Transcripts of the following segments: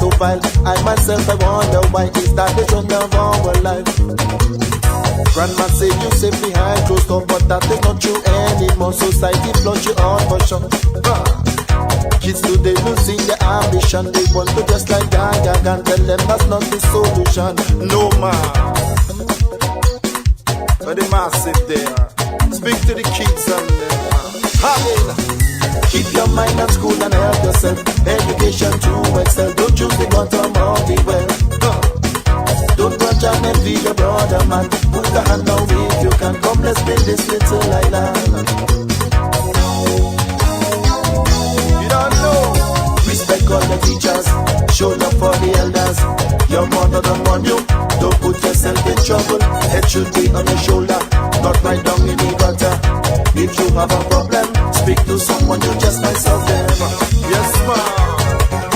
so vile. I myself, I wonder why is that the trend of our life. Grandma say you safe behind closed door, but that is not true anymore. Society flush you out for sure. Kids today losing their ambition. They want to dress like Gaga and tell them that's not the solution. No man, but the massive there. Speak to the kids and keep your mind at school and help yourself. Education to excel. Don't choose the bottom or the well. Don't grudge and envy your brother, man. Put a hand now if you can. Come, let's build this little island. You don't know. Respect all the teachers. Show love for the elders. Your mother don't want you. Don't put yourself in trouble. Head should be on your shoulder, not right down in the gutter. If you have a problem, speak to someone, you just might solve them. Yes, ma'am.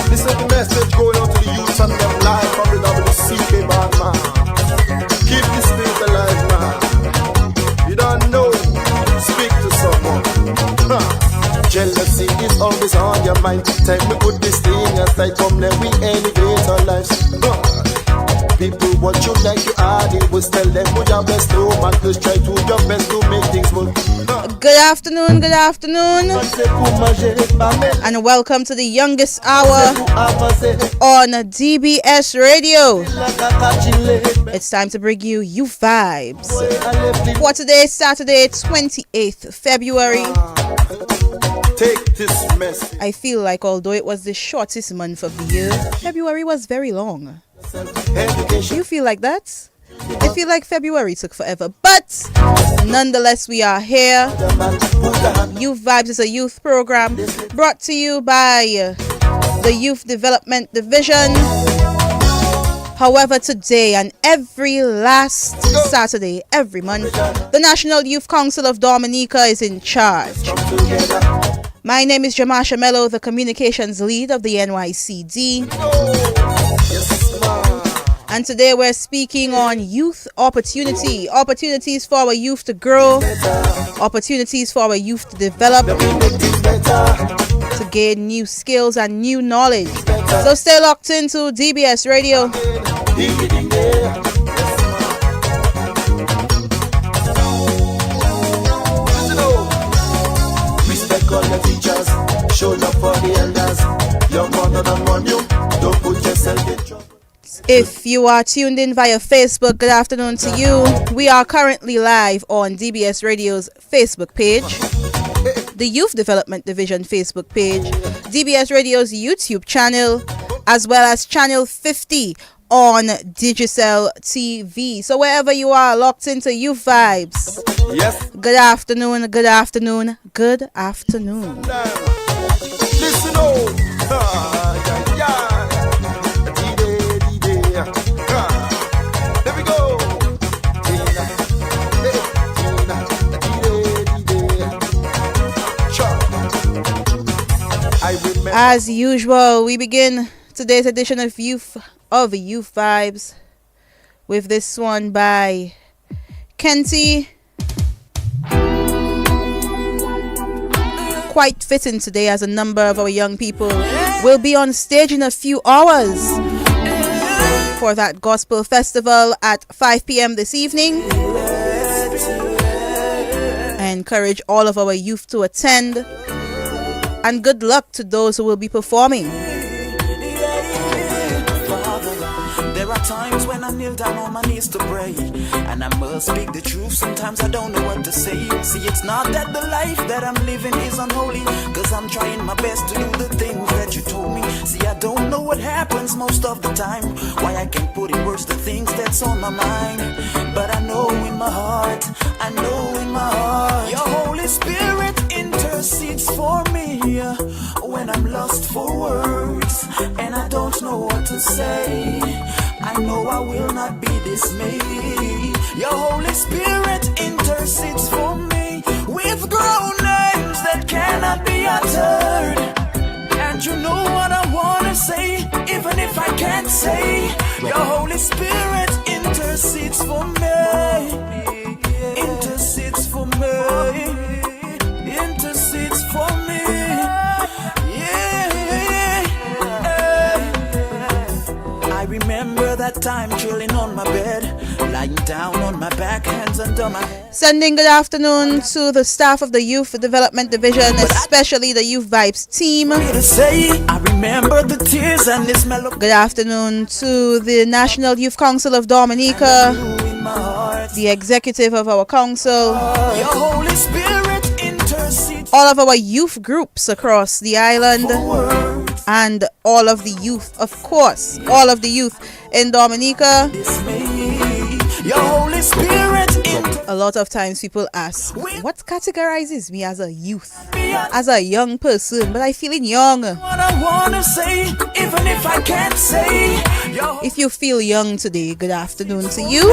This is the message going out to the youth and them live from the WCK band, man. Keep this thing alive, man. You don't know, speak to someone. Jealousy is always on your mind. Time to put this thing aside. Come let we elevate our lives. People want you like you are. They will tell them what your best do. Man, just try to do your best to make things move. Good afternoon, and welcome to the youngest hour on DBS Radio. It's time to bring you Youth Vibes for today, Saturday, 28th February. Take this message. I feel like although it was the shortest month of the year, February was very long. Do you feel like that? I feel like February took forever, but nonetheless we are here. Youth Vibes is a youth program brought to you by the Youth Development Division. However, today and every last Saturday, every month, the National Youth Council of Dominica is in charge. My name is Jamasha Mello, the communications lead of the NYCD. And today we're speaking on youth opportunity. Opportunities for our youth to grow. Opportunities for our youth to develop. To gain new skills and new knowledge. So stay locked into DBS Radio. Respect all the teachers. Show love for the elders. Your mother don't want you. Don't put yourself in trouble. If you are tuned in via Facebook, good afternoon to you. We are currently live on DBS Radio's Facebook page, the Youth Development Division Facebook page, DBS Radio's YouTube channel, as well as channel 50 on Digicel TV. So wherever you are, locked into Youth Vibes. Yes. Good afternoon, good afternoon, good afternoon. Listen, there we go. As usual, we begin today's edition of Youth Vibes with this one by Kenty. Quite fitting today, as a number of our young people will be on stage in a few hours for that gospel festival at 5 p.m. this evening. I encourage all of our youth to attend, and good luck to those who will be performing. There are times when I kneel down on my knees to pray, and I must speak the truth. Sometimes I don't know what to say. See, it's not that the life that I'm living is unholy, cause I'm trying my best to do the things that you told me. See, I don't know what happens most of the time, why I can't put in words the things that's on my mind. But I know in my heart, your Holy Spirit intercedes for me when I'm lost for words and I don't know what to say. I know I will not be dismayed. Your Holy Spirit intercedes for me with groanings that cannot be uttered. And you know what I want to say, even if I can't say. Your Holy Spirit intercedes for me. Intercedes for me. Intercedes for me. Yeah. remember that time chilling on my bed, lying down on my back, hands under my head. Sending good afternoon to the staff of the Youth Development Division, especially the Youth Vibes team. I remember the tears and the smell of Good afternoon to the National Youth Council of Dominica, in my heart. the executive of our council, Your Holy Spirit intercedes all of our youth groups across the island, words. and all of the youth, of course, all of the youth in Dominica. Your Holy Spirit A lot of times people ask, what categorizes me as a youth, as a young person? But I feeling young. what I wanna say, even if I can't say. Your If you feel young today, good afternoon to you.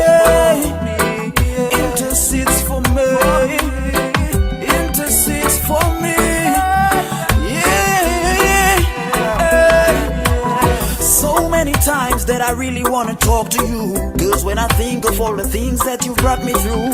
intercedes for me. Intercedes for me. Yeah. So many times that I really wanna talk to you. Cause when I think of all the things that you've brought me through,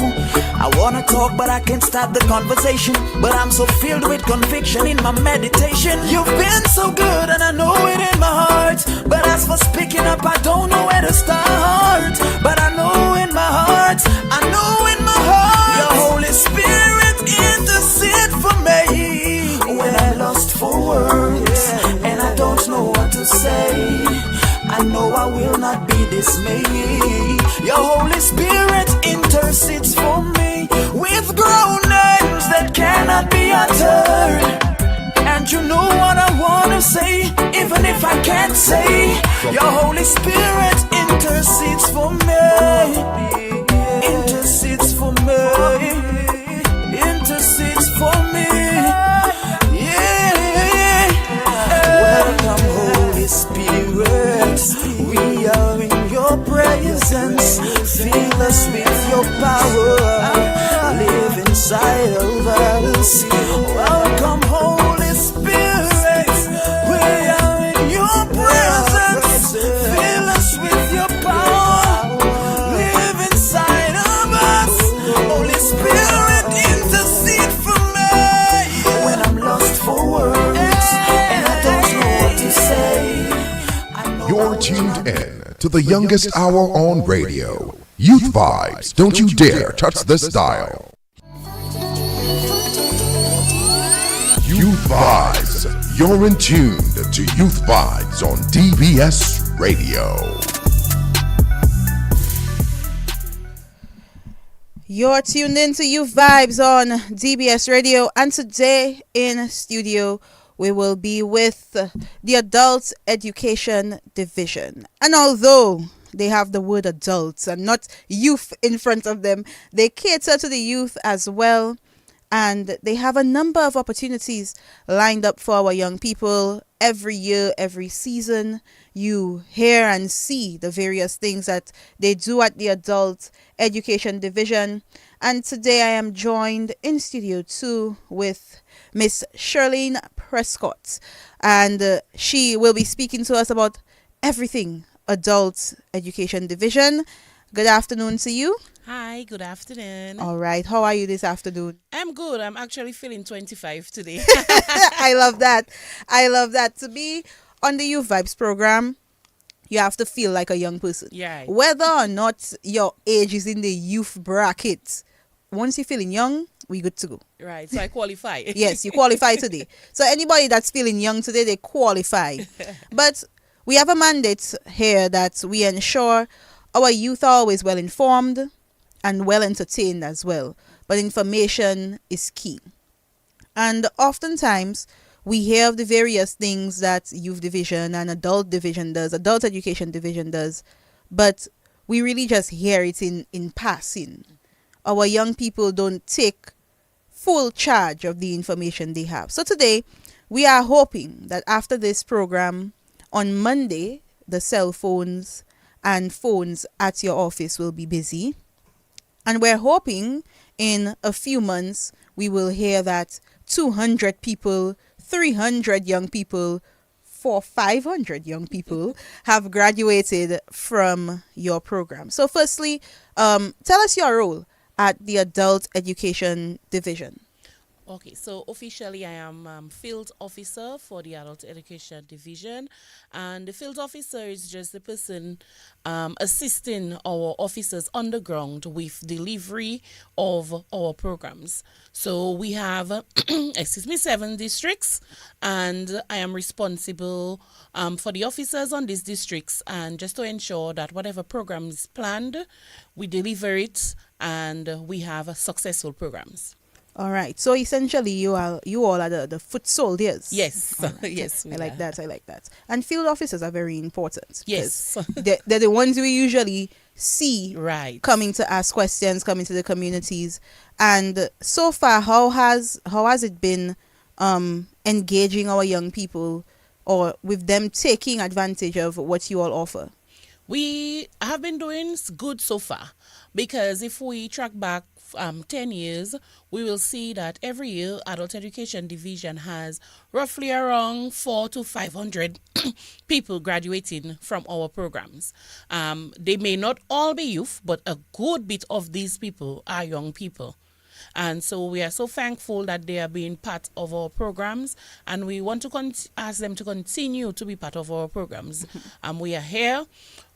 I wanna talk but I can't start the conversation. But I'm so filled with conviction in my meditation. You've been so good and I know it in my heart. But as for speaking up, I don't know where to start. But I know in my heart, I know in my heart, your Holy Spirit intercede for me. When I'm lost for words and I don't know what to say, I know I will not be dismayed. Your Holy Spirit intercedes for me with groanings that cannot be uttered. And you know what I wanna say, even if I can't say. Your Holy Spirit intercedes for me. Intercedes for me. Intercedes for me. Yeah. Welcome, Holy Spirit. We are in your presence. Fill us with your power. Live inside of us. Welcome, Holy Spirit. We are in your presence. Fill us with your power. Live inside of us. Holy Spirit, intercede for me. When I'm lost for words and I don't know what to say, You're tuned in to the youngest hour on radio. Youth Vibes, don't you dare touch this dial. Youth Vibes, you're in tune to Youth Vibes on DBS Radio. You're tuned in to Youth Vibes on DBS Radio, and today in studio we will be with the Adult Education Division. And although they have the word adults and not youth in front of them, they cater to the youth as well. And they have a number of opportunities lined up for our young people every year, every season. You hear and see the various things that they do at the Adult Education Division. And today I am joined in Studio 2 with Miss Shirlene Prescott. And she will be speaking to us about everything Adult Education Division. Good afternoon to you. Hi, good afternoon. All right. How are you this afternoon? I'm good. I'm actually feeling 25 today. I love that. I love that. To be on the Youth Vibes program, you have to feel like a young person. Yeah. Whether or not your age is in the youth bracket, once you're feeling young, we good to go. Right. So I qualify. Yes, you qualify today. So anybody that's feeling young today, they qualify. But we have a mandate here that we ensure our youth are always well informed and well entertained as well. But information is key. And oftentimes we hear of the various things that Youth Division and Adult Division does, Adult Education Division does, but we really just hear it in passing. Our young people don't take full charge of the information they have. So today, we are hoping that after this program, on Monday, the cell phones and phones at your office will be busy. And we're hoping in a few months, we will hear that 200 people, 300 young people, 500 young people have graduated from your program. So firstly, tell us your role at the Adult Education Division. Okay, so officially I am field officer for the adult education division, and the field officer is just the person assisting our officers on the ground with delivery of our programs. So we have, excuse me, 7 districts, and I am responsible for the officers on these districts, and just to ensure that whatever program is planned, we deliver it, and we have successful programs. All right. So essentially, you all are the foot soldiers. Yes, All right. yes, we I like are. that. I like that. And field officers are very important. Yes. because they're the ones we usually see Right. coming to ask questions, coming to the communities. And so far, how has it been engaging our young people, or with them taking advantage of what you all offer? We have been doing good so far, because if we track back 10 years, we will see that every year Adult Education Division has roughly around 400 to 500 people graduating from our programs. They may not all be youth, but a good bit of these people are young people. And so we are so thankful that they are being part of our programs, and we want to ask them to continue to be part of our programs. We are here.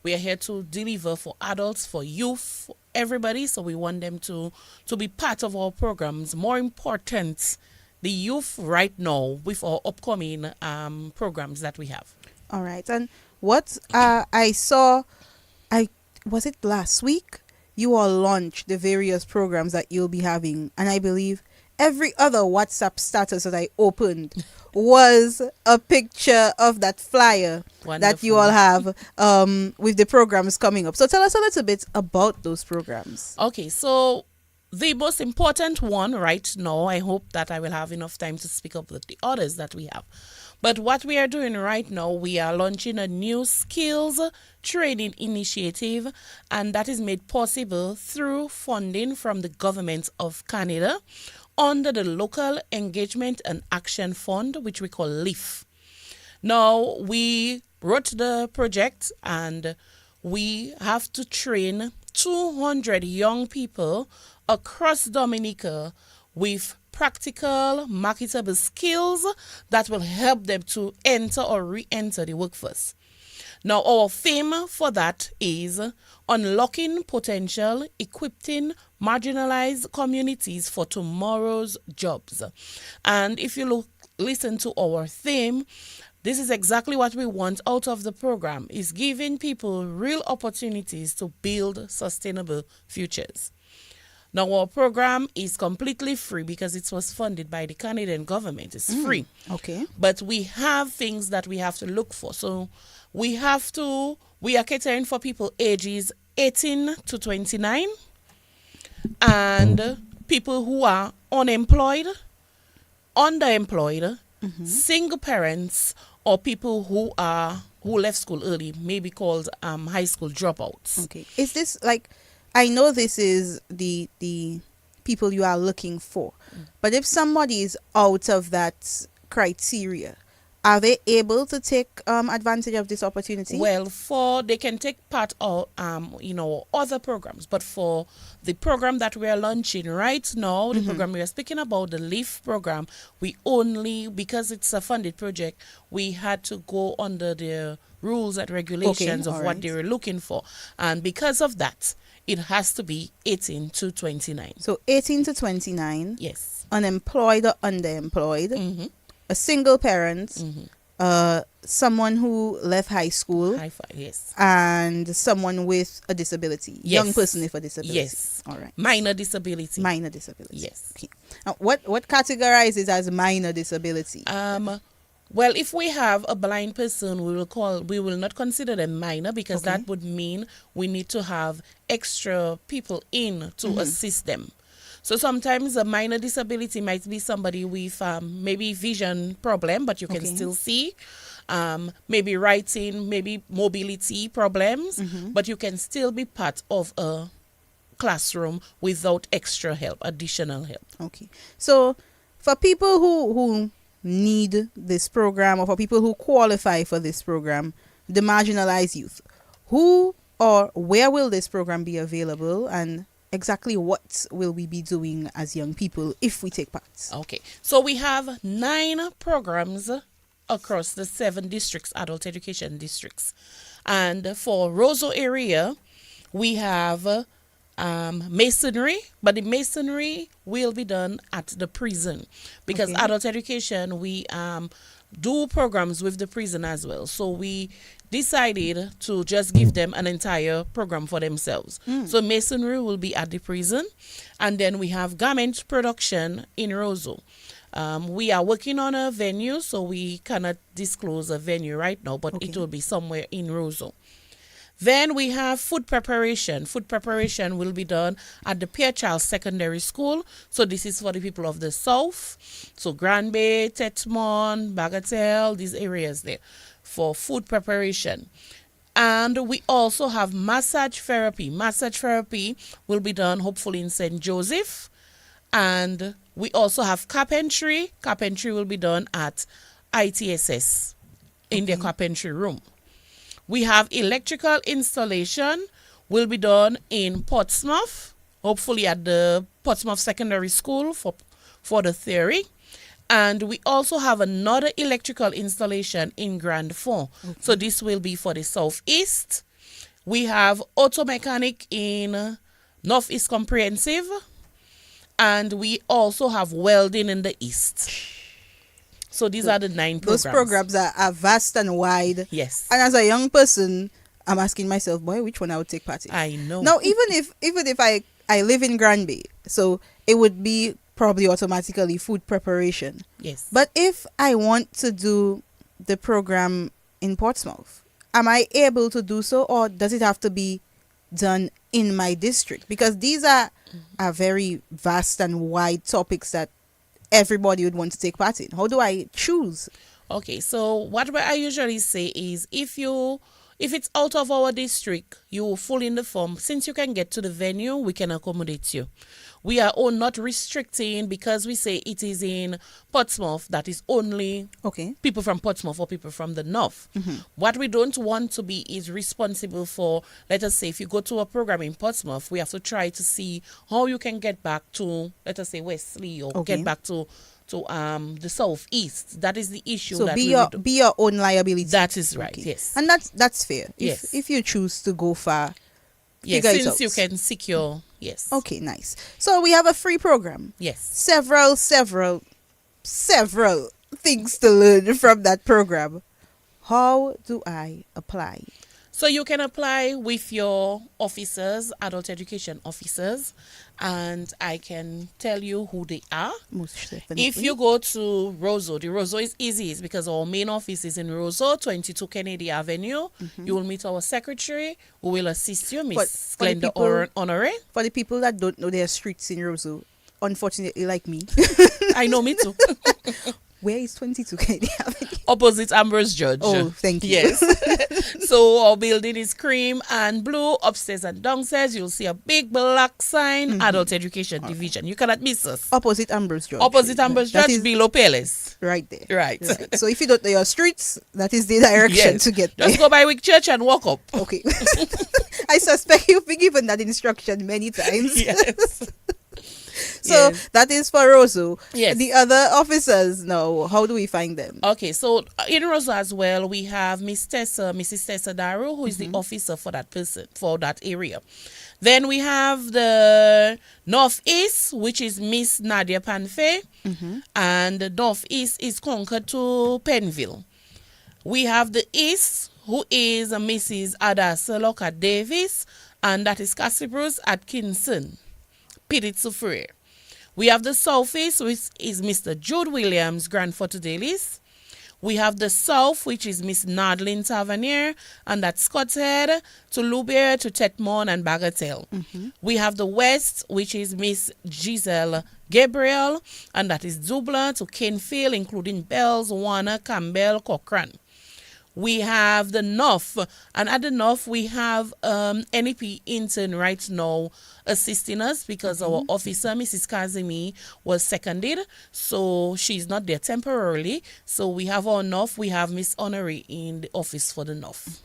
We are here to deliver for adults, for youth, for everybody. So we want them to be part of our programs. More important, the youth right now with our upcoming programs that we have. All right. And what I saw, was it last week? You all launched the various programs that you'll be having, and I believe every other WhatsApp status that I opened was a picture of that flyer that you all have with the programs coming up. So tell us a little bit about those programs. Okay, so the most important one right now, I hope that I will have enough time to speak up with the others that we have. But what we are doing right now, we are launching a new skills training initiative, and that is made possible through funding from the government of Canada under the Local Engagement and Action Fund, which we call LEAF. Now, we wrote the project, and we have to train 200 young people across Dominica with practical, marketable skills that will help them to enter or re-enter the workforce. Now, our theme for that is unlocking potential, equipping marginalized communities for tomorrow's jobs. And if you listen to our theme, this is exactly what we want out of the program, is giving people real opportunities to build sustainable futures. Now, our program is completely free because it was funded by the Canadian government. It's free. Okay. But we have things that we have to look for. So we are catering for people ages 18 to 29 and people who are unemployed, underemployed, single parents, or people who left school early, maybe called high school dropouts. Okay. Is this like, I know this is the people you are looking for, but if somebody is out of that criteria, are they able to take advantage of this opportunity? Well, they can take part of other programs, but for the program that we are launching right now, the program we are speaking about, the LEAF program, because it's a funded project, we had to go under the rules and regulations of what they were looking for, and because of that, it has to be 18 to 29. So 18 to 29. Yes. Unemployed or underemployed. A single parent. Someone who left high school. High five, yes. And someone with a disability. Yes. Young person with a disability. Yes. All right. Minor disability. Minor disability. Yes. Okay. Now, what categorizes as minor disability? Well, if we have a blind person, we will not consider them minor, because that would mean we need to have extra people in to assist them. So sometimes a minor disability might be somebody with maybe vision problem, but you can still see. Maybe writing, maybe mobility problems, but you can still be part of a classroom without extra help, additional help. Okay. So for people who need this program, or for people who qualify for this program, the marginalized youth, who or where will this program be available, and exactly what will we be doing as young people if we take part? Okay, so we have 9 programs across the 7 districts, adult education districts. And for Roseau area, we have masonry, but the masonry will be done at the prison because Okay. adult education, we do programs with the prison as well. So we decided to just give them an entire program for themselves. So masonry will be at the prison, and then we have garment production in Roseau. We are working on a venue, so we cannot disclose a venue right now, but Okay. it will be somewhere in Roseau. Then we have food preparation. Food preparation will be done at the Pierre Charles Secondary School. So this is for the people of the South. So Grand Bay, Tetmon, Bagatelle, these areas there for food preparation. And we also have massage therapy. Massage therapy will be done hopefully in St. Joseph. And we also have carpentry. Carpentry will be done at ITSS in their carpentry room. We have electrical installation will be done in Portsmouth, hopefully at the Portsmouth Secondary School for the theory. And we also have another electrical installation in Grand Fond. So this will be for the Southeast. We have auto mechanic in Northeast Comprehensive. And we also have welding in the East. So these are the 9 programs. Those programs are vast and wide. Yes. And as a young person, I'm asking myself, boy, which one I would take part in? I know. Now, even if I live in Grand Bay, so it would be probably automatically food preparation. Yes. But if I want to do the program in Portsmouth, am I able to do so, or does it have to be done in my district? Because these are very vast and wide topics that everybody would want to take part in. How do I choose? Okay, so what I usually say is if it's out of our district, you will fill in the form. Since you can get to the venue, we can accommodate you. We are not restricting because we say it is in Portsmouth, that is only Okay. people from Portsmouth or people from the north. What we don't want to be is responsible for, let us say, if you go to a program in Portsmouth, we have to try to see how you can get back to, let us say, Wesley or Okay. get back to the southeast. That is the issue. So that be your own liability. That is right. Okay. Yes. And that's fair. Yes. If you choose to go far, Yes. figure it Since out. you can secure. Yes. Okay, nice. So we have a free program. Yes. Several things to learn from that program. How do I apply? So you can apply with your officers, adult education officers, and I can tell you who they are. Most definitely. If you go to Roseau, the Roseau is easy. It's because our main office is in Roseau, 22 Kennedy Avenue. You will meet our secretary who will assist you, Miss for the Glenda people- Honore. For the people that don't know their streets in Roseau, unfortunately like me, I know, me too. where is 22 Kennedy Avenue? Opposite Ambrose Judge. Oh, thank you. Yes. So our building is cream and blue. Upstairs and downstairs, you'll see a big black sign, Adult Education Division. You cannot miss us. Opposite Ambrose Judge. Opposite Ambrose That Judge, is below Palace. right there. Right. So if you don't know your streets, that is the direction Yes. to get there. Just go by Wick Church and walk up. Okay. I suspect you've been given that instruction many times. Yes. So Yes. that is for Roseau. Yes. The other officers now, how do we find them? Okay, so in Roseau as well, we have Mrs. Tessa Daru, who is the officer for that person, for that area. Then we have the Northeast, which is Miss Nadia Panfe, and the Northeast is conquered to Penville. We have the East, who is Mrs. Adasa Loka Davis, and that is Cassie Bruce Atkinson, Piditsu Frere. We have the Southeast, which is Mr. Jude Williams, Grand Forte Dailies. We have the South, which is Miss Nadlin Tavernier, and that's Scott's Head, to Loubier, to Tetmon, and Bagatelle. We have the West, which is Miss Giselle Gabriel, and that is Dublin, to Kenfield, including Bells, Warner, Campbell, Cochrane. We have the North, and at the North we have NEP intern right now assisting us because our officer, Mrs. Kazimi, was seconded, so she's not there temporarily. So we have our North, we have Miss Honoré in the office for the North.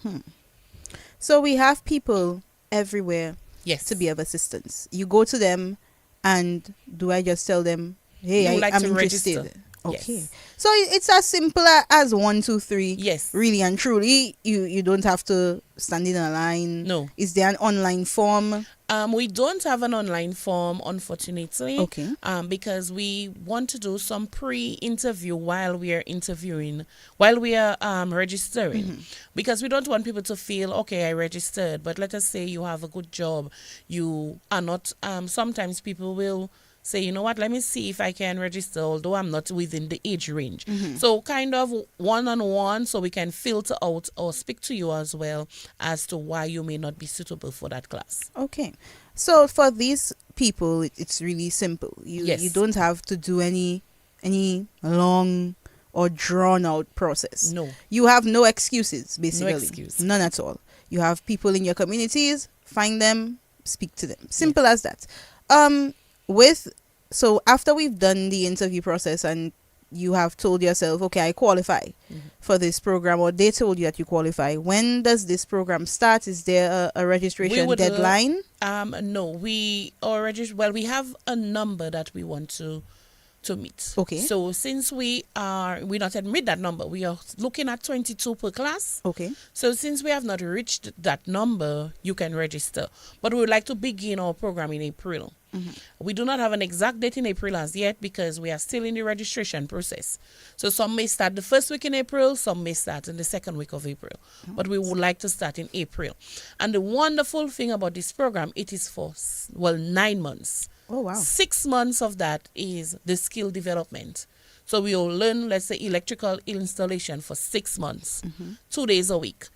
So we have people everywhere. Yes. to be of assistance. You go to them, and do I just tell them, hey, You would like I'm to interested? register. Okay. Yes. So it's as simple as 1, 2, 3. Yes. Really and truly, you don't have to stand in a line. No. Is there an online form? We don't have an online form, unfortunately. Okay. Because we want to do some pre-interview while we are interviewing, while we are registering. Because we don't want people to feel, okay, I registered, but let us say you have a good job. You are not, sometimes people will say, you know what, let me see if I can register, although I'm not within the age range. So kind of one-on-one, so we can filter out or speak to you as well as to why you may not be suitable for that class. Okay. So for these people, it's really simple. You don't have to do any long or drawn out process. No. You have no excuses, basically. No excuse. None at all. You have people in your communities, find them, speak to them. Simple as that. So after we've done the interview process and you have told yourself, okay, I qualify for this program, or they told you that you qualify, when does this program start? Is there a registration deadline? No, we have a number that we want to meet. Okay. So since we not admit that number, we are looking at 22 per class. Okay. So since we have not reached that number, you can register. But we would like to begin our program in April. We do not have an exact date in April as yet because we are still in the registration process. So some may start the first week in April, some may start in the second week of April. But we would like to start in April. And the wonderful thing about this program, it is for, 9 months. Oh, wow. 6 months of that is the skill development. So we will learn, let's say, electrical installation for 6 months, 2 days a week.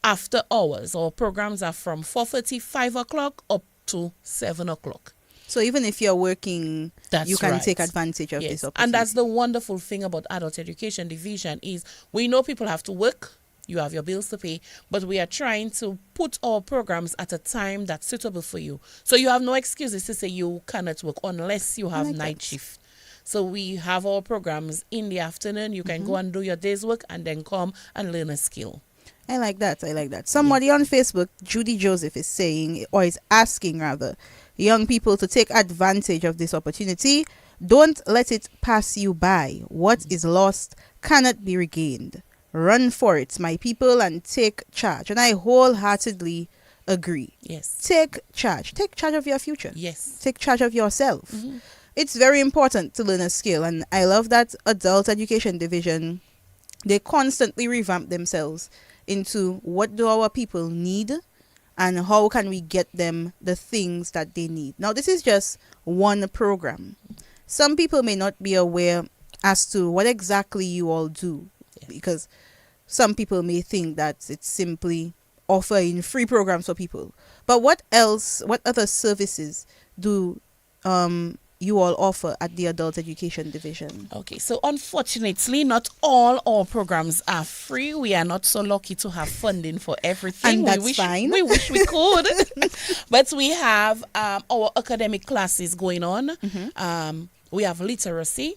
After hours, our programs are from 4:30, 5 o'clock up to 7 o'clock. So even if you're working, you can right. take advantage of this opportunity. And that's the wonderful thing about Adult Education Division is we know people have to work, you have your bills to pay, but we are trying to put our programs at a time that's suitable for you. So you have no excuses to say you cannot work unless you have night shift. So we have our programs in the afternoon. You can go and do your day's work and then come and learn a skill. I like that. Somebody on Facebook, Judy Joseph, is saying, or is asking rather, young people to take advantage of this opportunity. Don't let it pass you by. What is lost cannot be regained. Run for it, my people, and take charge. And I wholeheartedly agree. Yes. Take charge. Take charge of your future. Yes. Take charge of yourself. It's very important to learn a skill. And I love that Adult Education Division, they constantly revamp themselves into what do our people need and how can we get them the things that they need. Now, this is just one program. Some people may not be aware as to what exactly you all do, because some people may think that it's simply offering free programs for people. But what other services do you all offer at the Adult Education Division? Okay, so unfortunately, not all our programs are free. We are not so lucky to have funding for everything. And that's fine. We wish we could. But we have our academic classes going on. We have literacy.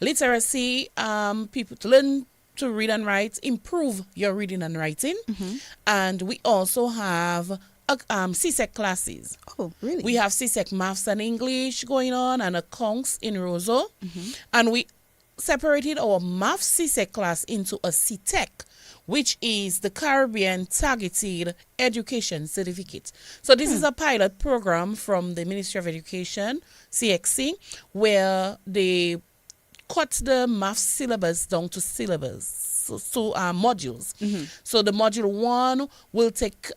Literacy, people to learn to read and write, improve your reading and writing. And we also have CSEC classes. Oh, really? We have CSEC Maths and English going on and accounts in Roseau. And we separated our Maths CSEC class into a CTEC, which is the Caribbean Targeted Education Certificate. So this is a pilot program from the Ministry of Education, CXC, where they cut the math syllabus down to modules. So the module 1 will take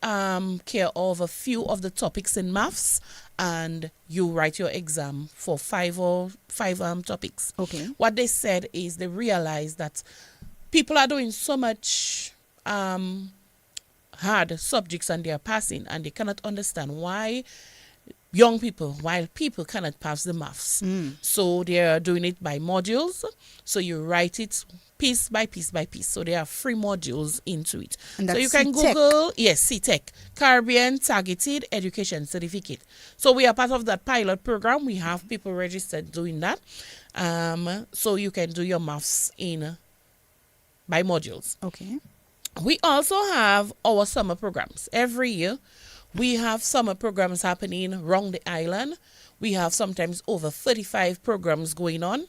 care of a few of the topics in maths, and you write your exam for five topics. Okay. What they said is they realized that people are doing so much hard subjects and they are passing, and they cannot understand why while people cannot pass the maths. So they are doing it by modules. So you write it piece by piece by piece. So there are 3 modules into it. And so that's you can CTEC. Google, CTEC, Caribbean Targeted Education Certificate. So we are part of that pilot program. We have people registered doing that. So you can do your maths by modules. Okay. We also have our summer programs. Every year, We have summer programs happening around the island. We have sometimes over 35 programs going on,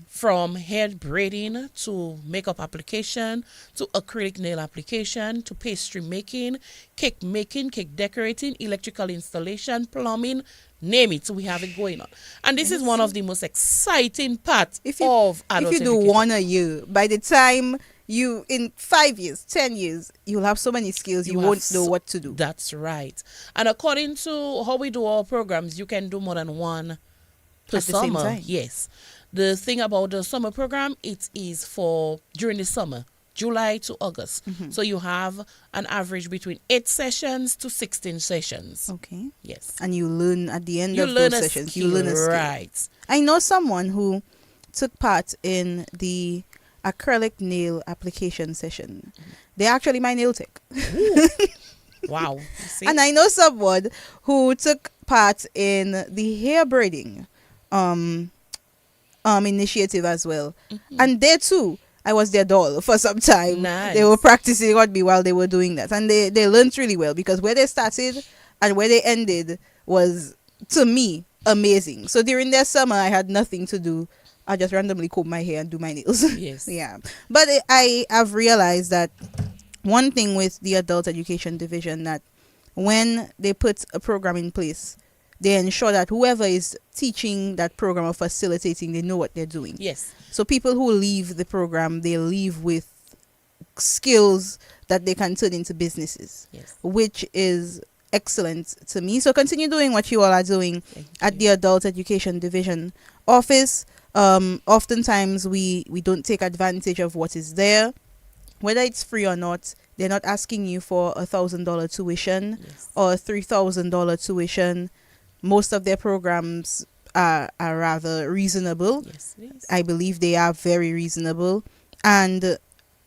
from hair braiding to makeup application to acrylic nail application to pastry making, cake decorating, electrical installation, plumbing, name it. So we have it going on. And this is one of the most exciting parts of adult If you do education. one a year, by the time you, in 5 years, 10 years, you'll have so many skills you won't know what to do. That's right. And according to how we do our programs, you can do more than one per At the same summer. time. Yes. The thing about the summer program, it is for during the summer, July to August. So you have an average between 8 sessions to 16 sessions. Okay. Yes. And you learn at the end You of learn those a sessions. skill, You learn a skill. right. I know someone who took part in the acrylic nail application session. They're actually my nail tech. Wow. You see? And I know someone who took part in the hair braiding initiative as well. And they too, I was their doll for some time. Nice. They were practicing on me while they were doing that. And they learned really well, because where they started and where they ended was, to me, amazing. So during their summer, I had nothing to do. I just randomly comb my hair and do my nails. Yes. Yeah. But I have realized that one thing with the adult education division, that when they put a program in place, they ensure that whoever is teaching that program or facilitating, they know what they're doing. Yes. So people who leave the program, they leave with skills that they can turn into businesses, Yes. which is excellent to me. So continue doing what you all are doing at the adult education division office. Oftentimes we don't take advantage of what is there, whether it's free or not. They're not asking you for $1,000 tuition or $3,000 tuition. Most of their programs are rather reasonable. Yes, it is. I believe they are very reasonable, and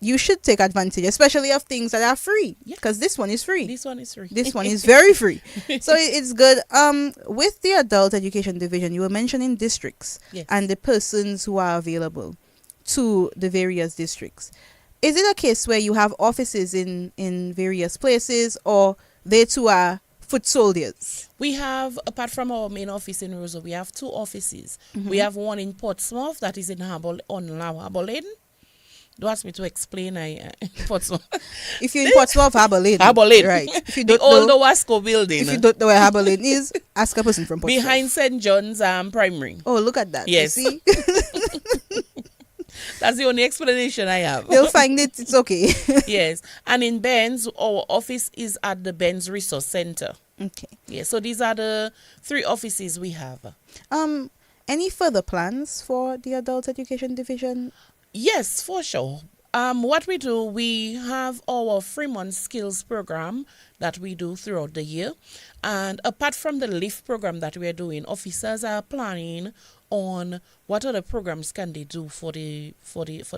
you should take advantage, especially of things that are free, because this one is free. This one is free. This one is very free. So it's good. With the adult education division, you were mentioning districts Yes. and the persons who are available to the various districts. Is it a case where you have offices in various places, or they too are foot soldiers? We have, apart from our main office in Roseau, we have 2 offices. We have one in Portsmouth, that is in Harbour Lane. Don't ask me to explain Portsmouth. If you're in Portsmouth, Harbour Lane. Harbour Lane. Right. If you The don't old know, Wasco building. if you don't know where Harbour Lane is, ask a person from Portsmouth. Behind St. John's Primary. Oh, look at that. Yes. You see? That's the only explanation I have. They'll find it. It's okay. Yes. And in Benz, our office is at the Benz Resource Center. Okay. Yes. So these are the 3 offices we have. Any further plans for the adult education division? Yes, for sure. What we do, we have our Fremont Skills program that we do throughout the year. And apart from the LIFT program that we are doing, officers are planning on what other programs can they do for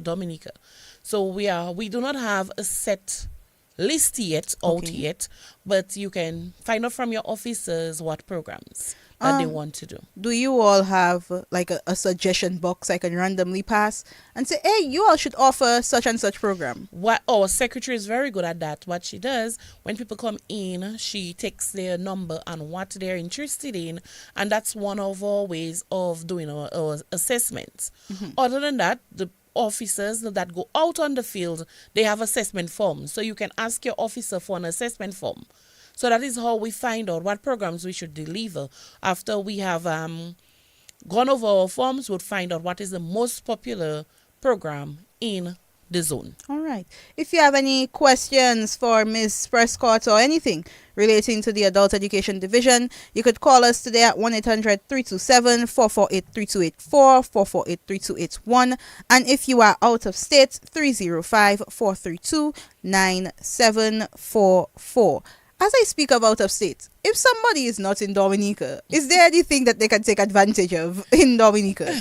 Dominica. So we do not have a set list yet out yet, but you can find out from your officers what programs that they want to do. Do you all have like a suggestion box I can randomly pass and say, hey, you all should offer such and such program? What our secretary is very good at that. What she does, when people come in, she takes their number and what they're interested in, and that's one of our ways of doing our assessments. Other than that, the officers that go out on the field, they have assessment forms. So you can ask your officer for an assessment form. So that is how we find out what programs we should deliver. After we have gone over our forms, we'll find out what is the most popular program in the zone. All right. If you have any questions for Miss Prescott or anything relating to the Adult Education Division, you could call us today at 1-800-327-448-3284, 448-3281. And if you are out of state, 305-432-9744. As I speak of out of state, if somebody is not in Dominica, is there anything that they can take advantage of in Dominica?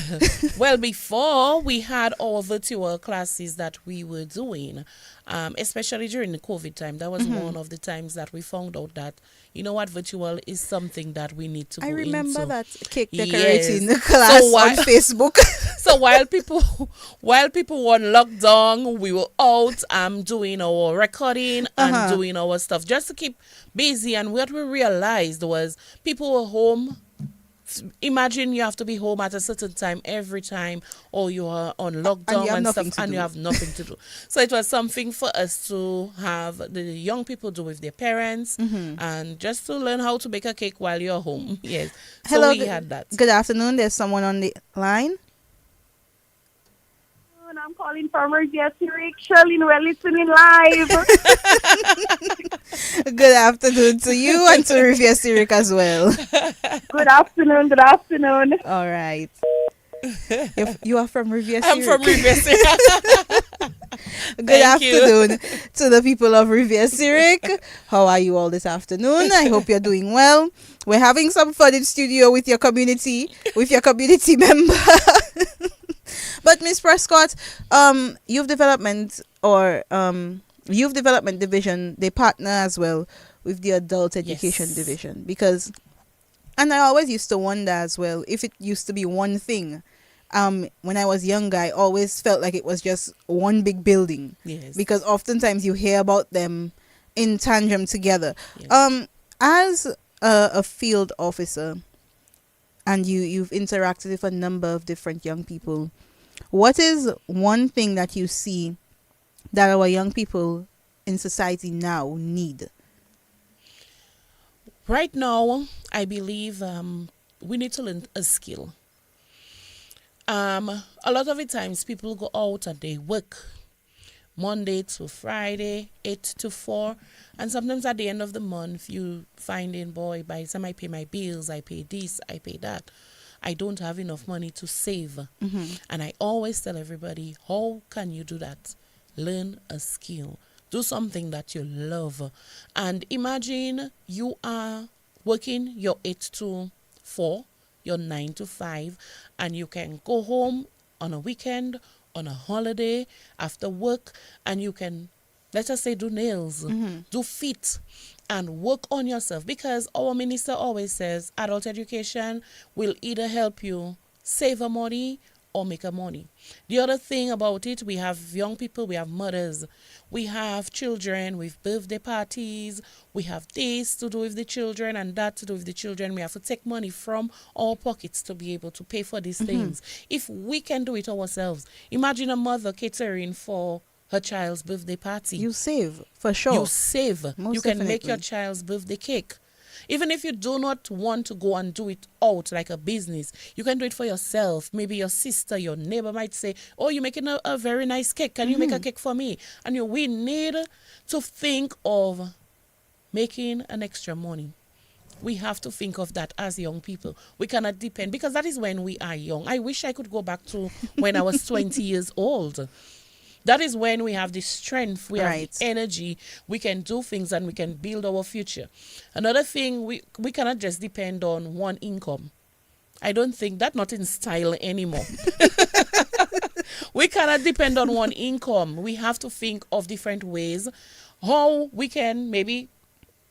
Well, before we had our virtual classes that we were doing, especially during the COVID time, that was one of the times that we found out that, you know what, virtual is something that we need to go I remember into. that cake decorating Yes. class So on Facebook. So while people were on lockdown, we were out doing our recording and doing our stuff just to keep busy. And what we realized was people were home. Imagine you have to be home at a certain time every time, or you are on lockdown and stuff, and you have nothing to do. So it was something for us to have the young people do with their parents, and just to learn how to bake a cake while you're home. Yes. Hello, So we had that. Good afternoon. There's someone on the line. I'm calling from Riviera Zurich. Shirley, we're listening live. Good afternoon to you and to Riviera Zurich as well. Good afternoon. Good afternoon. All right. You are from Riviera I'm Zurich. from Riviera. Good Thank you. afternoon to the people of Riviera Zurich. How are you all this afternoon? I hope you're doing well. We're having some fun in studio with your community member. But Miss Prescott, Youth Development Division, they partner as well with the Adult Education Yes. Division, because, and I always used to wonder as well if it used to be one thing. When I was younger, I always felt like it was just one big building, Yes. because oftentimes you hear about them in tandem together. Yes. As a field officer, and you've interacted with a number of different young people, what is one thing that you see that our young people in society now need? Right now, I believe we need to learn a skill. A lot of the times people go out and they work Monday to Friday, 8 to 4. And sometimes at the end of the month, you finding, boy, by the time I pay my bills, I pay this, I pay that, I don't have enough money to save. And I always tell everybody, how can you do that? Learn a skill. Do something that you love. And imagine you are working your 8 to 4, your 9 to 5, and you can go home on a weekend, on a holiday, after work, and you can, let us say, do nails, do feet, and work on yourself. Because our minister always says adult education will either help you save a money or make a money. The other thing about it, we have young people, we have mothers, we have children with birthday parties, we have this to do with the children and that to do with the children. We have to take money from our pockets to be able to pay for these things. If we can do it ourselves, imagine a mother catering for her child's birthday party. You save, for sure. You save. Most You can make definitely. your child's birthday cake. Even if you do not want to go and do it out like a business, you can do it for yourself. Maybe your sister, your neighbor might say, oh, you're making a very nice cake. Can you make a cake for me? And we need to think of making an extra money. We have to think of that as young people. We cannot depend, because that is when we are young. I wish I could go back to when I was 20 years old. That is when we have the strength, we have the energy, we can do things and we can build our future. Another thing, we cannot just depend on one income. I don't think that's not in style anymore. We cannot depend on one income. We have to think of different ways how we can maybe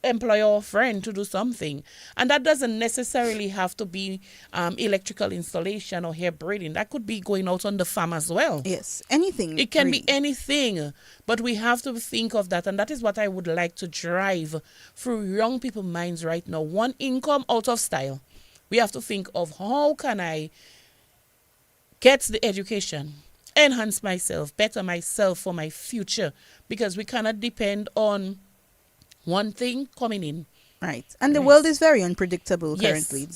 employ our friend to do something. And that doesn't necessarily have to be electrical installation or hair braiding. That could be going out on the farm as well. Yes, anything. It can really. be anything, but we have to think of that. And that is what I would like to drive through young people's minds right now. One income out of style. We have to think of how can I get the education, enhance myself, better myself for my future, because we cannot depend on one thing coming in. Right. And the Right. world is very unpredictable Yes. currently.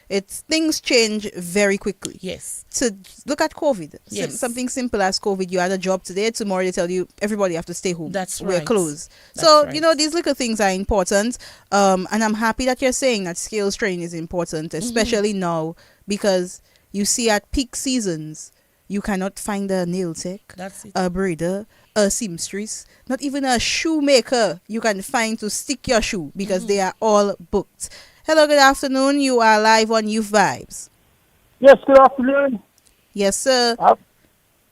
It's things change very quickly. Yes. So look at COVID. Yes. Something simple as COVID. You had a job today, tomorrow they tell you everybody have to stay home. That's We're right. closed. That's So, right. these little things are important. And I'm happy that you're saying that skills training is important, especially now, because you see at peak seasons, You cannot find a nail tech, That's it. a braider, a seamstress, not even a shoemaker you can find to stick your shoe because they are all booked. Hello, good afternoon. You are live on Youth Vibes. Yes, good afternoon. Yes, sir. I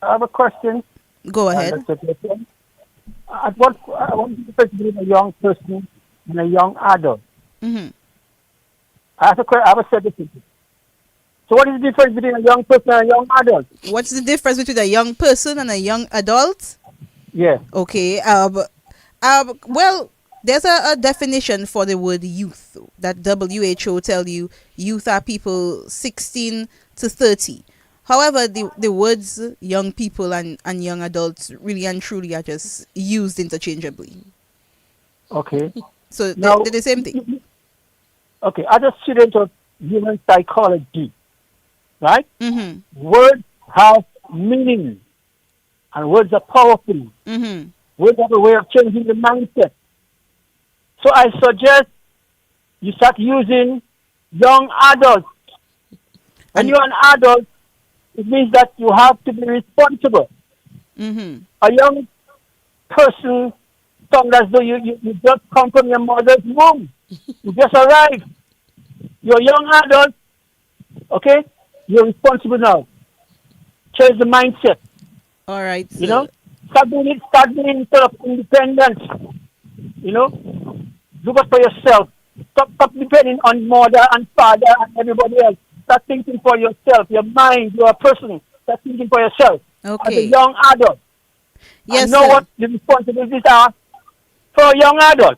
have a question. Go ahead. That's a question. What is the difference between a young person and a young adult? Mm-hmm. I have a set of things. So what is the difference between a young person and a young adult? What's the difference between a young person and a young adult? Yeah. Okay. Well, there's a definition for the word youth that WHO tell you youth are people 16 to 30. However, the words young people and young adults really and truly are just used interchangeably. Okay. So Now, they're the same thing. Okay. As a student of human psychology, right? Mm-hmm. Words have meaning, and words are powerful. Mm-hmm. Words have a way of changing the mindset. So I suggest you start using young adults. When you're an adult, it means that you have to be responsible. Mm-hmm. A young person sounds as though you just come from your mother's womb. You just arrived. You're a young adult, okay? You're responsible now. Change the mindset, All right. you know? Start being sort of independent, you know? Do it for yourself. Stop depending on mother and father and everybody else. Start thinking for yourself, your mind, your person. Start thinking for yourself. As a Okay. young adult. Yes, And know sir. what the responsibilities are for a young adult.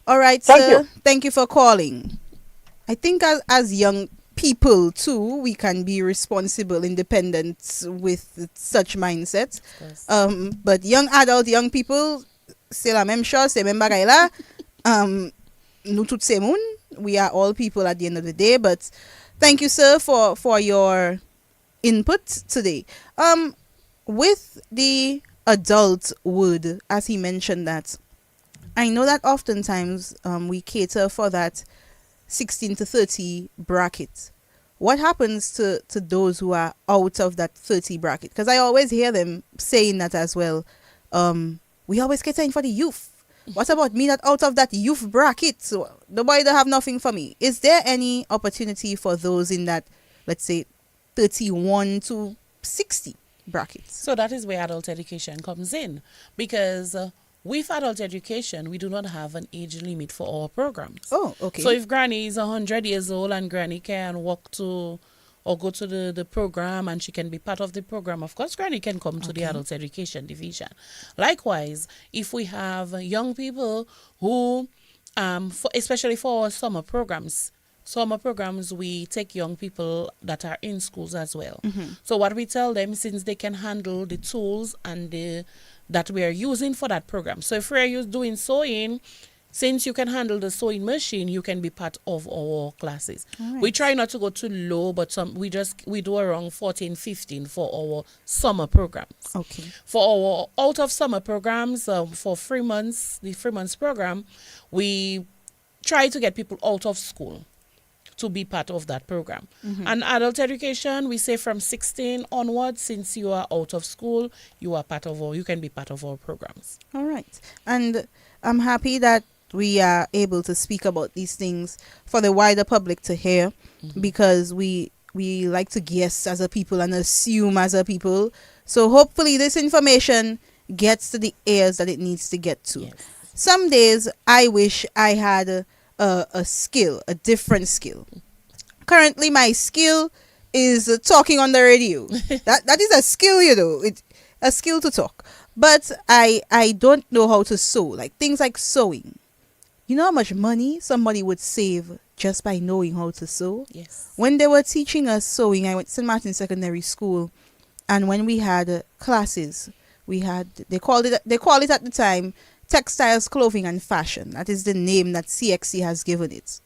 All right, Thank sir. you. Thank you for calling. I think as young people too, we can be responsible, independent with such mindsets. But young adult, young people, c'est la même chose, c'est même bagaille là. Nous toutes c'est moun. We are all people at the end of the day. But thank you, sir, for your input today. With the adulthood, as he mentioned that, I know that oftentimes we cater for that 16 to 30 bracket. What happens to those who are out of that 30 bracket? Because I always hear them saying that as well. We always catering for the youth. What about me that out of that youth bracket? So the boy don't have nothing for me. Is there any opportunity for those in that, let's say, 31 to 60 brackets? So that is where adult education comes in, because with adult education, we do not have an age limit for our programs. Oh, okay. So if Granny is 100 years old and Granny can walk to or go to the program and she can be part of the program, of course, Granny can come to the adult education division. Likewise, if we have young people who, especially for our summer programs, we take young people that are in schools as well. So what we tell them, since they can handle the tools and that we are using for that program. So if we're doing sewing, since you can handle the sewing machine, you can be part of our classes. Right. We try not to go too low, but we do around 14, 15 for our summer programs. Okay. For our out of summer programs, for 3 months, the 3 months program, we try to get people out of school to be part of that program. And adult education, we say from 16 onwards, since you are out of school, you can be part of our programs. All right. And I'm happy that we are able to speak about these things for the wider public to hear, because we like to guess as a people and assume as a people. So hopefully this information gets to the ears that it needs to get to. Yes. Some days I wish I had a skill, a different skill. Currently my skill is talking on the radio. That is a skill, it's a skill to talk. But I don't know how to sew, like things like sewing. You know how much money somebody would save just by knowing how to sew? Yes. When they were teaching us sewing, I went to St. Martin Secondary School, and when we had classes, they called it at the time Textiles, Clothing and Fashion. That is the name that CXC has given it.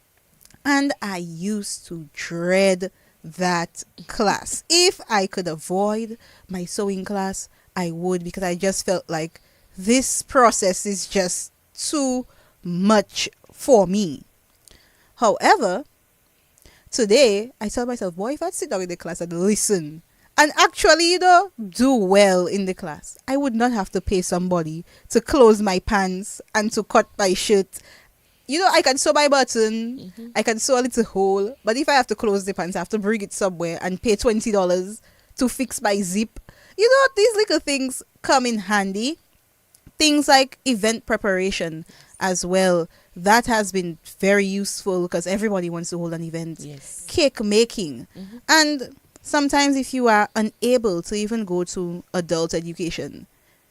And I used to dread that class. If I could avoid my sewing class, I would, because I just felt like this process is just too much for me. However, today I tell myself, boy, if I'd sit down in the class and listen and actually, do well in the class. I would not have to pay somebody to close my pants and to cut my shirt. I can sew my button, I can sew a little hole, but if I have to close the pants, I have to bring it somewhere and pay $20 to fix my zip. These little things come in handy. Things like event preparation as well. That has been very useful because everybody wants to hold an event. Yes. Cake making. And sometimes if you are unable to even go to adult education,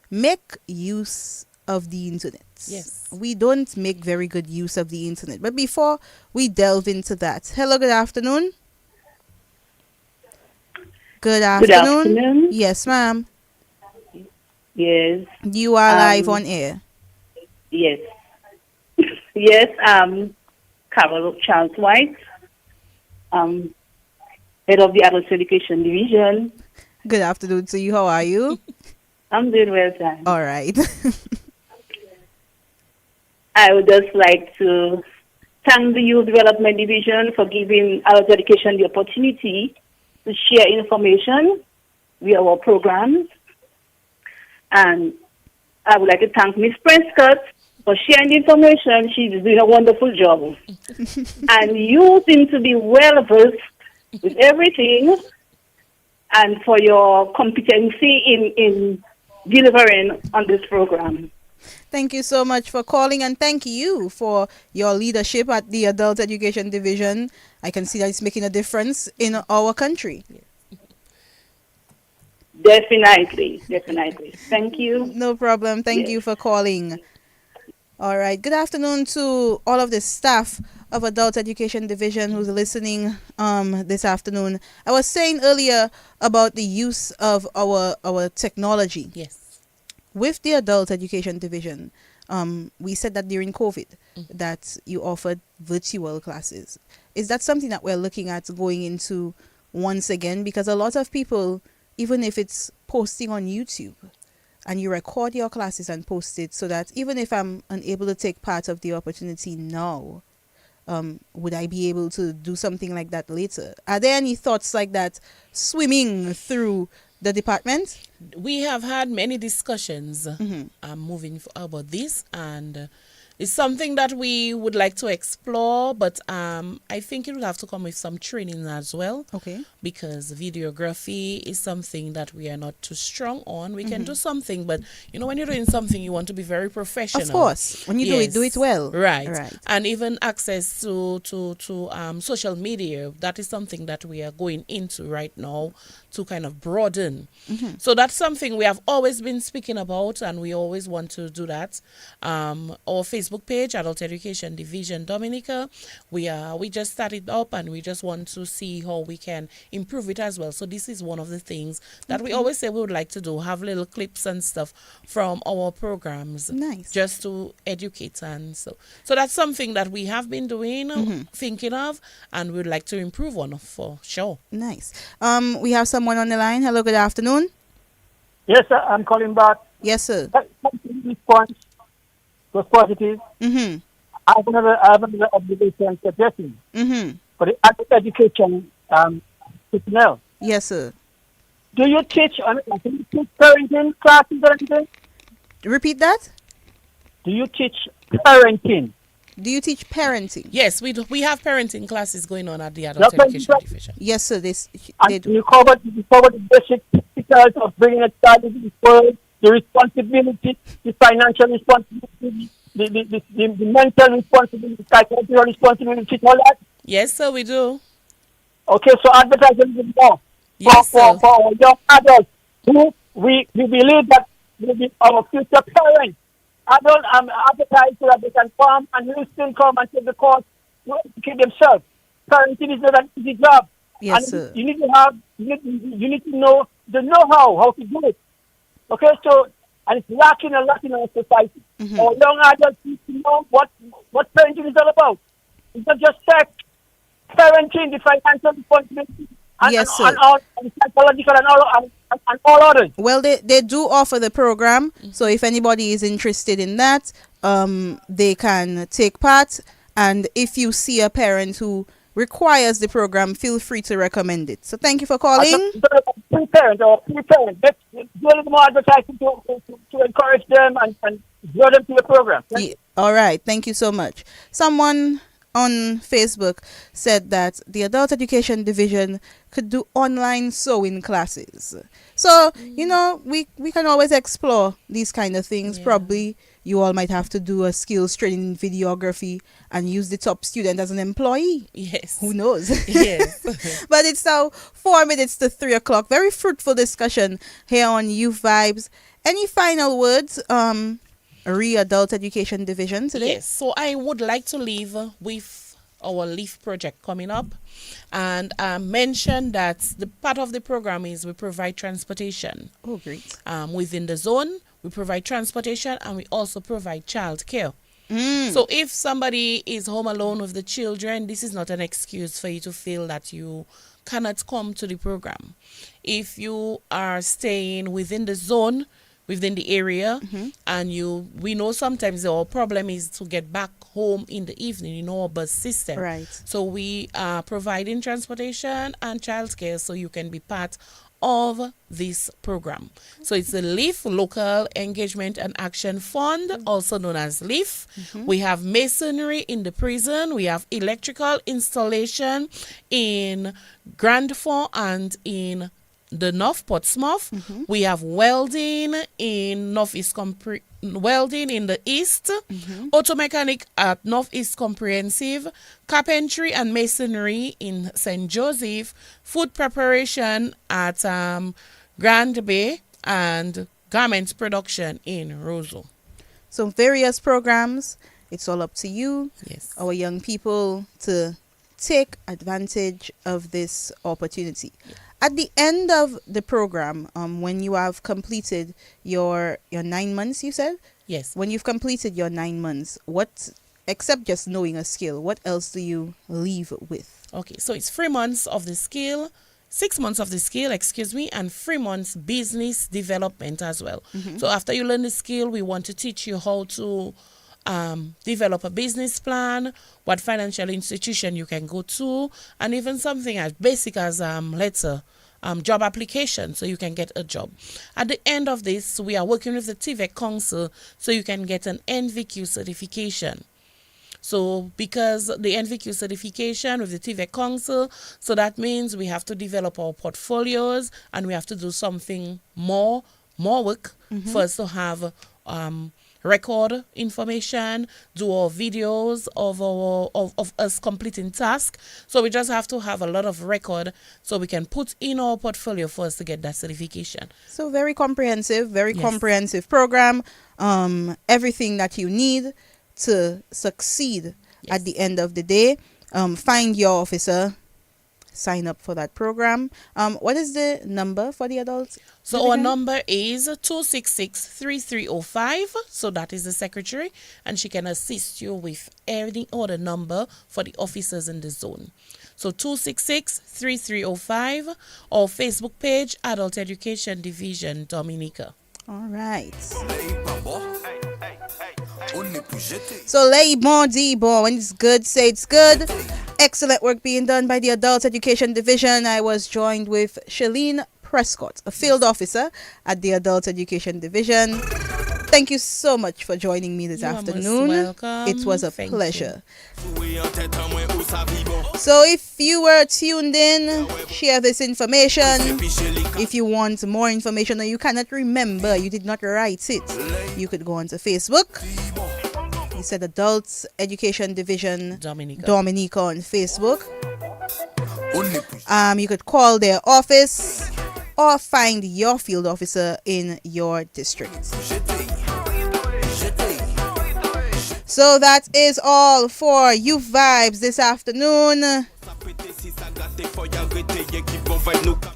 make use of the internet. Yes. We don't make very good use of the internet. But before we delve into that, hello, good afternoon. Good afternoon. Yes, ma'am. Yes. You are live on air. Yes. Yes, Carol Charles White, head of the Adult Education Division. Good afternoon to you. How are you? I'm doing well, thanks. All right. I would just like to thank the Youth Development Division for giving Adult Education the opportunity to share information via our programs. And I would like to thank Miss Prescott for sharing the information. She's doing a wonderful job. And you seem to be well versed with everything and for your competency in delivering on this program. Thank you so much for calling, and thank you for your leadership at the Adult Education Division. I can see that it's making a difference in our country. Definitely. Thank you. No problem. Thank you for calling. All right. Good afternoon to all of the staff of Adult Education Division who's listening this afternoon. I was saying earlier about the use of our technology. Yes. With the Adult Education Division, we said that during COVID that you offered virtual classes. Is that something that we're looking at going into once again? Because a lot of people, even if it's posting on YouTube, and you record your classes and post it, so that even if I'm unable to take part of the opportunity now, would I be able to do something like that later? Are there any thoughts like that swimming through the department? We have had many discussions moving about this, and it's something that we would like to explore, but I think it will have to come with some training as well. Okay. Because videography is something that we are not too strong on. We can do something, but when you're doing something, you want to be very professional. Of course. When you do it well. Right. And even access to social media, that is something that we are going into right now to kind of broaden. So that's something we have always been speaking about, and we always want to do that. Our Facebook page, Adult Education Division Dominica, we just started up, and we just want to see how we can improve it as well. So this is one of the things that we always say we would like to do, have little clips and stuff from our programs. Nice. Just to educate, and so that's something that we have been doing, thinking of, and we'd like to improve on for sure. Nice. We have someone on the line. Hello, good afternoon. Yes, sir, I'm calling back. Yes, sir. Response was positive. I have another obligation suggesting for the adult education personnel. Yes, sir. Do you teach parenting classes or anything? Repeat that. Do you teach parenting? Do you teach parenting? Yes, we do. We have parenting classes going on at the Adult Education Division. Yes, sir. They do. You covered the basic details of bringing a child into this world, the responsibility, the financial responsibility, the mental responsibility, the psychological responsibility, all that. Yes, sir, we do. Okay, so advertise a little more for our young adults who we believe that will be our future parents. Adults advertise so that they can come and listen, come and take the course to educate themselves. Parenting is not an easy job. Yes, and sir. You need to know the know-how, how to do it. Okay, so, and it's lacking a lot in our society. Our young adults need to know what parenting is all about. It's not just sex, parenting, the financial responsibility, and, Yes, sir. and psychological and all others. Well, they do offer the program, so if anybody is interested in that, they can take part. And if you see a parent who requires the program, feel free to recommend it. So thank you for calling. Pre-parent or pre-parent. Let's do a little more advertising to encourage them and draw them to the program. Yeah. All right. Thank you so much. Someone on Facebook said that the Adult Education Division could do online sewing classes. So, you know, we can always explore these kind of things. Yeah. Probably you all might have to do a skills training in videography and use the top student as an employee. Yes. Who knows? Yes. But it's now 4 minutes to 3 o'clock. Very fruitful discussion here on Youth Vibes. Any final words, Adult Education Division today? Yes, so I would like to leave with our LEAF project coming up and mention that the part of the program is we provide transportation. Oh, great. Within the zone, we provide transportation and we also provide child care. Mm. So if somebody is home alone with the children, this is not an excuse for you to feel that you cannot come to the program. If you are staying within the zone, within the area, and we know sometimes our problem is to get back home in the evening in our bus system. Right. So we are providing transportation and childcare so you can be part of this program. So it's the LEAF, Local Engagement and Action Fund, also known as LEAF. We have masonry in the prison. We have electrical installation in Grand Fond and in the North Portsmouth. We have welding in welding in the East, auto mechanic at Northeast Comprehensive, carpentry and masonry in St. Joseph, food preparation at Grand Bay, and garment production in Roseau. So various programs. It's all up to you, Yes. our young people, to take advantage of this opportunity. At the end of the program, when you have completed your 9 months, you said? Yes. When you've completed your 9 months, what, except just knowing a skill, what else do you leave with? Okay, so it's 3 months of the skill, 6 months of the skill, and 3 months business development as well. So after you learn the skill, we want to teach you how to develop a business plan, what financial institution you can go to, and even something as basic as job application so you can get a job. At the end of this, we are working with the TVEC Council so you can get an NVQ certification. So because the NVQ certification with the TVEC Council, so that means we have to develop our portfolios and we have to do something more work for us to have record information, do our videos of us completing tasks. So we just have to have a lot of record so we can put in our portfolio for us to get that certification. So very comprehensive, Yes. comprehensive program. Everything that you need to succeed at the end of the day. Find your officer. Sign up for that program. What is the number for the adults? So our number is 266-3305. So that is the secretary, and she can assist you with every other number for the officers in the zone. So 266-3305 or Facebook page Adult Education Division Dominica. All right. So lay bon di bon. When it's good, say it's good. Excellent work being done by the Adult Education Division. I was joined with Shalene Prescott, a field officer at the Adult Education Division. Thank you so much for joining me this afternoon. Welcome. It was a Thank pleasure. So if you were tuned in, share this information. If you want more information or you cannot remember, you did not write it, you could go onto Facebook. You said Adults Education Division Dominica on Facebook. You could call their office or find your field officer in your district. So that is all for Youth Vibes this afternoon.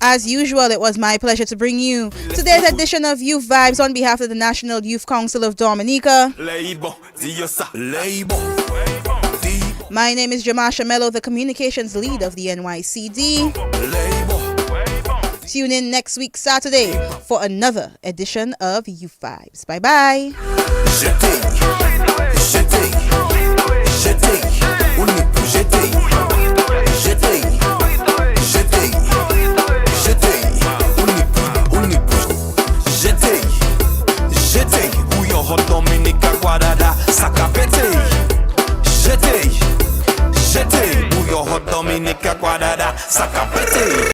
As usual, it was my pleasure to bring you today's edition of Youth Vibes on behalf of the National Youth Council of Dominica. My name is Jamasha Mello, the communications lead of the NYCD. Tune in next week, Saturday, for another edition of Youth Vibes. Bye-bye. Jeter, on n'est plus jeter. Sakapete, jete, jete. Bouillon hot Dominica quadrada, sakapete.